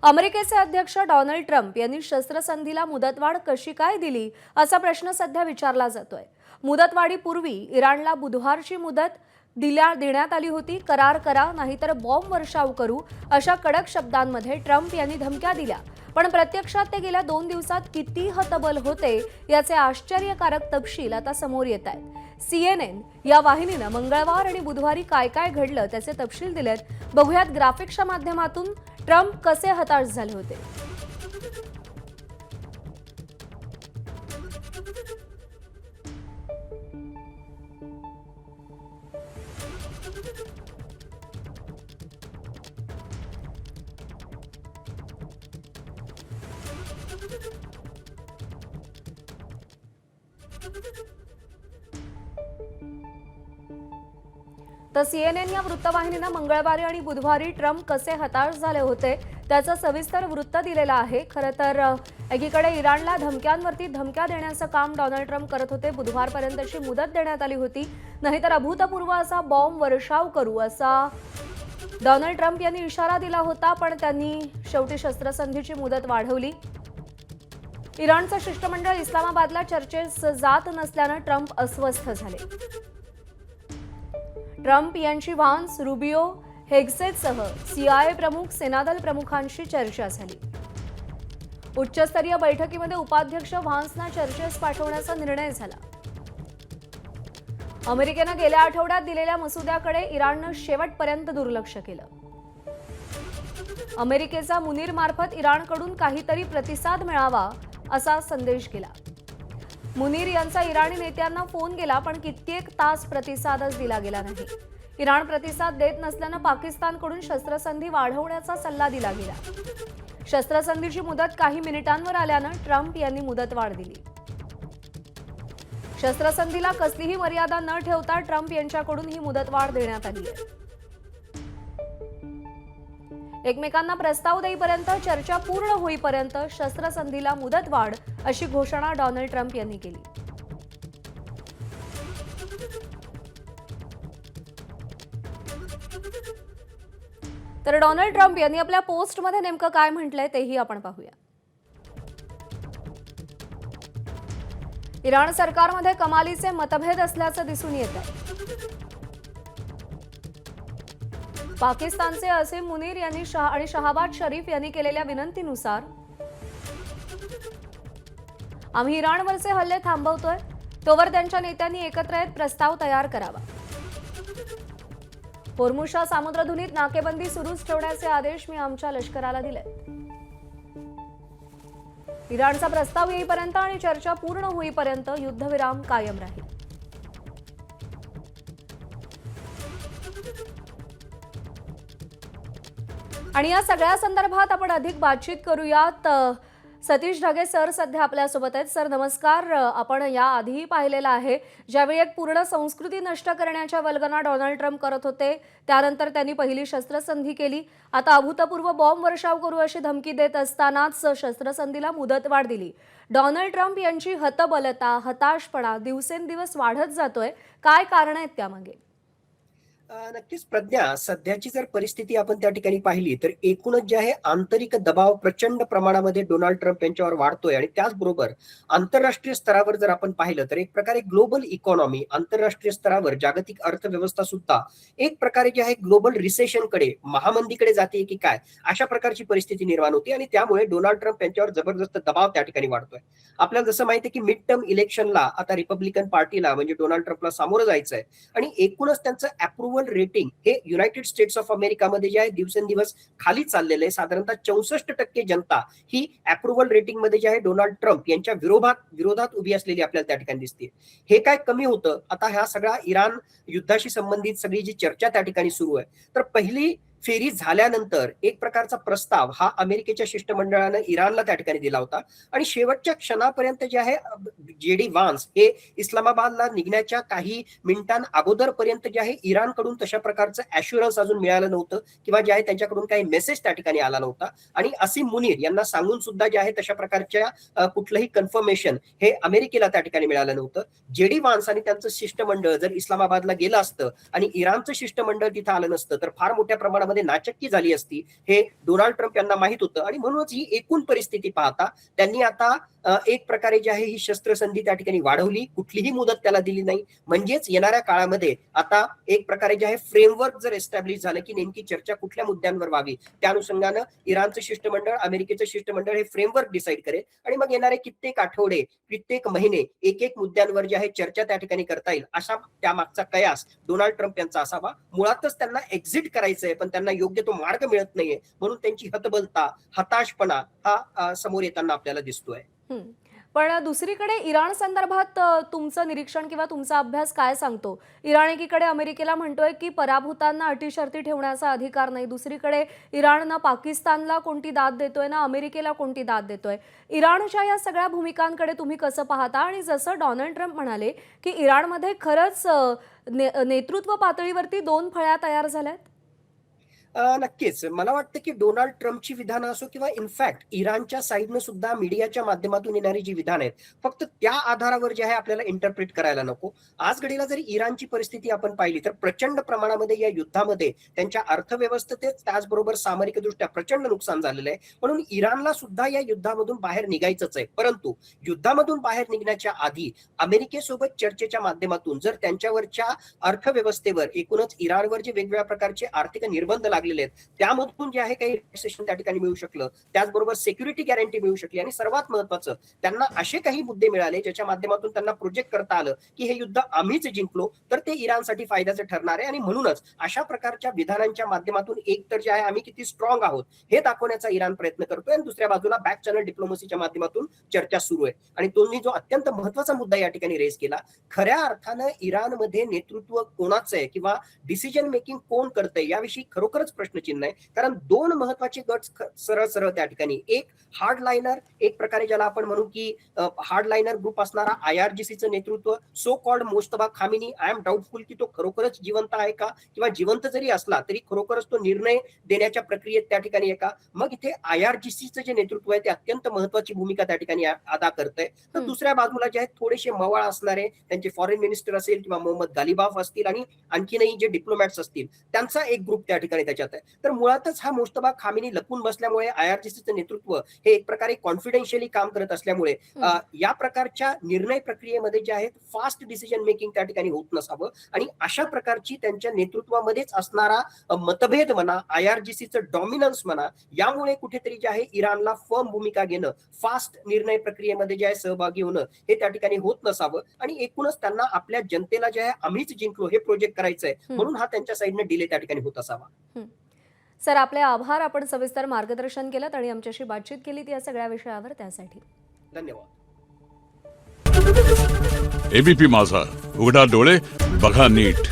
अमेरिकेचे अध्यक्ष Donald Trump यांनी शस्त्रसंधीला मुदतवाढ कशी काय दिली असा प्रश्न सध्या विचारला जातोय। मुदतवाढीपूर्वी इराणला बुधवारची मुदत देण्यात आली होती। करार करा नाहीतर बॉम्ब वर्षाव करू अशा कडक शब्दांमध्ये ट्रम्प यांनी धमक्या दिल्या। पण प्रत्यक्षात ते गेल्या 2 दिवसात किती हतबल होते याचे आश्चर्यकारक तपशील आता समोर येत आहेत। CNN या वाहिनीने मंगळवार आणि बुधवारी काय काय घडलं त्याचे तपशील दिलेत। बघूयात ग्राफिक्सच्या माध्यमातून ट्रम्प कसे हताश झाले होते। तर CNN या वृत्तवाहिनीने मंगळवारी आणि बुधवारी ट्रम्प कसे हताश झाले होते त्याचं सविस्तर वृत्त दिलेलं आहे। खरं तर एकीकडे इराणला धमक्यांवरती धमक्या देण्याचं काम डोनाल्ड ट्रम्प करत होते। बुधवारपर्यंतची मुदत देण्यात आली होती, नाहीतर अभूतपूर्व असा बॉम्ब वर्षाव करू असा डोनाल्ड ट्रम्प यांनी इशारा दिला होता। पण त्यांनी शेवटी शस्त्रसंधीची मुदत वाढवली। इराणचं शिष्टमंडळ इस्लामाबादला चर्चेस जात नसल्यानं ट्रम्प अस्वस्थ झाले। ट्रम्प यांची व्हान्स, रुबियो, हेग्सेसह CIA प्रमुख, सेनादल प्रमुखांशी चर्चा झाली। उच्चस्तरीय बैठकीमध्ये उपाध्यक्ष व्हान्सना चर्चेस पाठवण्याचा निर्णय झाला। अमेरिकेनं गेल्या आठवड्यात दिलेल्या मसुद्याकडे इराणनं शेवटपर्यंत दुर्लक्ष केलं। अमेरिकेचा मुनीर मार्फत इराणकडून काहीतरी प्रतिसाद मिळावा असा संदेश गेला। मुनीर यांचा इराणी नेत्यांना फोन गेला, पण कित्येक तास प्रतिसादच दिला गेला नाही। इराण प्रतिसाद देत नसल्यानं पाकिस्तानकडून शस्त्रसंधी वाढवण्याचा सल्ला दिला गेला। शस्त्रसंधीची मुदत काही मिनिटांवर आल्यानं ट्रम्प यांनी मुदतवाढ दिली। शस्त्रसंधीला कसलीही मर्यादा न ठेवता ट्रम्प यांच्याकडून ही मुदतवाढ देण्यात आली आहे। एकमेकांना प्रस्ताव देईपर्यंत, चर्चा पूर्ण होईपर्यंत शस्त्रसंधीला मुदतवाढ अशी घोषणा डोनाल्ड ट्रम्प यांनी केली। तर डोनाल्ड ट्रम्प यांनी आपल्या पोस्टमध्ये नेमकं काय म्हटलंय तेही आपण पाहूया। इराण सरकारमध्ये कमालीचे मतभेद असल्याचं दिसून येत आहे। पाकिस्तानचे असीम मुनीर यांनी आणि शहाबाज शरीफ यांनी केलेल्या विनंतीनुसार आम्ही इराणवरचे हल्ले थांबवतोय, तोवर त्यांच्या नेत्यांनी एकत्र येत प्रस्ताव तयार करावा। होर्मुझच्या सामुद्रधुनीत नाकेबंदी सुरूच ठेवण्याचे आदेश मी आमच्या लष्कराला दिले। इराणचा प्रस्ताव येईपर्यंत आणि चर्चा पूर्ण होईपर्यंत युद्धविराम कायम राहील। आणि या सगळ्या संदर्भात आपण अधिक बातचीत करूयात। सतीश ढगे सर सध्या आपल्यासोबत आहेत। सर नमस्कार। आपण या आधीही पाहिलेलं आहे, ज्यावेळी एक पूर्ण संस्कृती नष्ट करण्याच्या वल्गना डोनाल्ड ट्रम्प करत होते, त्यानंतर त्यांनी पहिली शस्त्रसंधी केली। आता अभूतपूर्व बॉम्ब वर्षाव करू अशी धमकी देत असतानाच शस्त्रसंधीला मुदतवाढ दिली। डोनाल्ड ट्रम्प यांची हतबलता, हताशपणा दिवसेंदिवस वाढत जातोय, काय कारण आहेत त्यामागे? नक्कीच प्रज्ञा, सध्याची जर परिस्थिती आपण त्या ठिकाणी पाहिली तर एकूणच जे आहे आंतरिक दबाव प्रचंड प्रमाणामध्ये डोनाल्ड ट्रम्प यांच्यावर वाढतोय। आणि त्याचबरोबर आंतरराष्ट्रीय स्तरावर जर आपण पाहिलं तर एक प्रकारे ग्लोबल इकॉनॉमी, आंतरराष्ट्रीय स्तरावर जागतिक अर्थव्यवस्था सुद्धा एक प्रकारे जे आहे ग्लोबल रिसेशनकडे, महामंदीकडे जाते की काय, अशा प्रकारची परिस्थिती निर्माण होती। आणि त्यामुळे डोनाल्ड ट्रम्प यांच्यावर जबरदस्त दबाव त्या ठिकाणी वाढतोय। आपल्याला जसं माहिती आहे की मिड टर्म इलेक्शनला आता रिपब्लिकन पार्टीला म्हणजे डोनाल्ड ट्रम्पला सामोरं जायचंय। आणि एकूणच त्यांचं अप्रुव्हल रेटिंग हे युनायटेड स्टेट्स ऑफ अमेरिकामध्ये जे आहे दिवसेंदिवस खाली चाललेलं आहे। साधारणतः 64% जनता ही अप्रुव्हल रेटिंग मध्ये जे आहे डोनाल्ड ट्रम्प यांच्या विरोधात उभी असलेली आपल्याला त्या ठिकाणी दिसते। हे काय कमी होतं आता ह्या सगळ्या इराण युद्धाशी संबंधित सगळी जी चर्चा त्या ठिकाणी सुरू आहे, तर पहिली फेरी झाल्यानंतर एक प्रकारचा प्रस्ताव हा अमेरिकेच्या शिष्टमंडळानं इराणला त्या ठिकाणी दिला होता। आणि शेवटच्या क्षणापर्यंत जे आहे JD व्हान्स हे इस्लामाबादला निघण्याच्या काही मिनिटां अगोदरपर्यंत जे आहे इराणकडून तशा प्रकारचं ॲश्युरन्स अजून मिळालं नव्हतं, किंवा जे आहे त्यांच्याकडून काही मेसेज त्या ठिकाणी आला नव्हता। आणि असीम मुनीर यांना सांगून सुद्धा जे आहे तशा प्रकारच्या कुठलंही कन्फर्मेशन हे अमेरिकेला त्या ठिकाणी मिळालं नव्हतं। JD व्हान्स आणि त्यांचं शिष्टमंडळ जर इस्लामाबादला गेलं असतं आणि इराणचं शिष्टमंडळ तिथं आलं नसतं तर फार मोठ्या प्रमाणामध्ये युद्धामध्ये नाचक्की झाली असती हे डोनाल्ड ट्रम्प यांना माहित होतं आणि म्हणूनच ही एकूण परिस्थिती पाहता त्यांनी आता एक प्रकारे जी आहे ही शस्त्रसंधी त्या ठिकाणी वाढवली, कुठलीही मुदत त्याला दिली नाही. म्हणजेच येणाऱ्या काळामध्ये आता एक प्रकारे जे आहे फ्रेमवर्क जर एस्टॅब्लिश झालं की नेमकी चर्चा कुठल्या मुद्द्यांवर व्हावी, त्या अनुषंगानं इराणचं शिष्टमंडळ, अमेरिकेचं शिष्टमंडळ हे फ्रेमवर्क डिसाईड करेल आणि मग येणारे कित्येक आठवडे, कित्येक महिने एक एक मुद्द्यांवर जे आहे चर्चा त्या ठिकाणी करता येईल, असा त्यामागचा कयास डोनाल्ड ट्रम्प यांचा असावा. मुळातच त्यांना एक्झिट करायचंय पण त्यांना योग्य तो मार्ग मिळत नाहीये, म्हणून त्यांची हतबलता, हताशपणा हा समोर येताना आपल्याला दिसतोय. पण दुसरीकडे इराण संदर्भात तुमचं निरीक्षण किंवा तुमचा अभ्यास काय सांगतो? इराण एकीकडे अमेरिकेला म्हणतोय की पराभूतांना अटीशर्ती ठेवण्याचा अधिकार नाही, दुसरीकडे इराण ना पाकिस्तानला कोणती दाद देतोय ना अमेरिकेला कोणती दाद देतोय. इराणच्या या सगळ्या भूमिकांकडे तुम्ही कसं पाहता? आणि जसं डोनाल्ड ट्रम्प म्हणाले की इराणमध्ये खरंच नेतृत्व पातळीवरती 2 फळ्या तयार झाल्यात. नक्कीच. मला वाटतं की डोनाल्ड ट्रम्पची विधानं असो किंवा इनफॅक्ट इराणच्या साईडनं सुद्धा मीडियाच्या माध्यमातून येणारी जी विधानं आहेत, फक्त त्या आधारावर जे आहे आपल्याला इंटरप्रिट करायला नको. आज घडीला जरी इराणची परिस्थिती आपण पाहिली तर प्रचंड प्रमाणामध्ये या युद्धामध्ये त्यांच्या अर्थव्यवस्थेत त्याचबरोबर सामरिकदृष्ट्या प्रचंड नुकसान झालेलं आहे. म्हणून इराणला सुद्धा या युद्धामधून बाहेर निघायचंच आहे. परंतु युद्धामधून बाहेर निघण्याच्या आधी अमेरिकेसोबत चर्चेच्या माध्यमातून जर त्यांच्यावरच्या अर्थव्यवस्थेवर, एकूणच इराणवर जे वेगवेगळ्या प्रकारचे आर्थिक निर्बंध लागलेले आहेत त्यामधून जे आहे काही रिलॅक्सेशन त्या ठिकाणी मिळू शकलं, त्याचबरोबर सिक्युरिटी गॅरंटी मिळू शकली आणि सर्वात महत्वाचं त्यांना असे काही मुद्दे मिळाले ज्याच्या माध्यमातून त्यांना प्रोजेक्ट करता आलं की हे युद्ध आम्हीच जिंकलो तर ते इराणसाठी फायद्याचं ठरणार आहे. आणि म्हणूनच अशा प्रकारच्या विधानांच्या माध्यमातून एक तर जे आहे आम्ही किती स्ट्रॉंग आहोत हे दाखवण्याचा इराण प्रयत्न करतोय आणि दुसऱ्या बाजूला बॅक चॅनल डिप्लोमसीच्या माध्यमातून चर्चा सुरू आहे. आणि तुम्ही जो अत्यंत महत्वाचा मुद्दा या ठिकाणी रेज केला, खऱ्या अर्थानं इराणमध्ये नेतृत्व कोणाचं आहे किंवा डिसिजन मेकिंग कोण करतंय याविषयी खरोखरच प्रश्नचिन्ह आहे. कारण 2 महत्वाचे गट सरळ सरळ त्या ठिकाणी, एक हार्डलायनर, एक प्रकारे ज्याला आपण म्हणू की हार्डलायनर ग्रुप असणारा IRGCचं नेतृत्व, so called Mostafa Khamenei. I am doubtful की तो खरोखरच जिवंत आहे का, किंवा जिवंत जरी असला तरी खरोखरच तो निर्णय देण्याच्या प्रक्रियेत त्या ठिकाणी आहे का. मग इथे IRGCचं जे नेतृत्व आहे ते अत्यंत महत्वाची भूमिका त्या ठिकाणी अदा करतंय. तर दुसऱ्या बाजूला जे आहेत थोडेसे मवाळ असणारे त्यांचे फॉरेन मिनिस्टर असेल किंवा मोहम्मद गालिबाफ असतील आणि आणखीनही जे डिप्लोमॅट्स असतील त्यांचा एक ग्रुप त्या ठिकाणी त्याच्यात आहे. तर मुळातच हा मोस्तफा खामिनी लपून बसल्यामुळे IRGCचं नेतृत्व हे एक प्रकारे कॉन्फिडेन्शियली काम करत असल्यामुळे या प्रकारच्या निर्णय प्रक्रियेमध्ये जे आहेत फास्ट डिसिजन मेकिंग त्या ठिकाणी होत नसावं आणि अशा प्रकारची त्यांच्या नेतृत्वामध्येच असणारा मतभेद म्हणा, IRGCचं डॉमिनन्स म्हणा, यामुळे कुठेतरी जे आहे इराणला फर्म भूमिका घेणं, फास्ट निर्णय प्रक्रियेमध्ये जे आहे सहभागी होणं हे त्या ठिकाणी होत नसावं आणि एकूणच त्यांना आपल्या जनतेला जे आहे आम्हीच जिंकलो हे प्रोजेक्ट करायचंय, म्हणून हा त्यांच्या साईडने डिले त्या ठिकाणी होत असावा. सर, आपले आभार. आपण सविस्तर मार्गदर्शन केलं आणि आमच्याशी बातचीत केली या सगळ्या विषयावर, त्यासाठी धन्यवाद. ABP माझा, उघडा डोळे बघा नीट.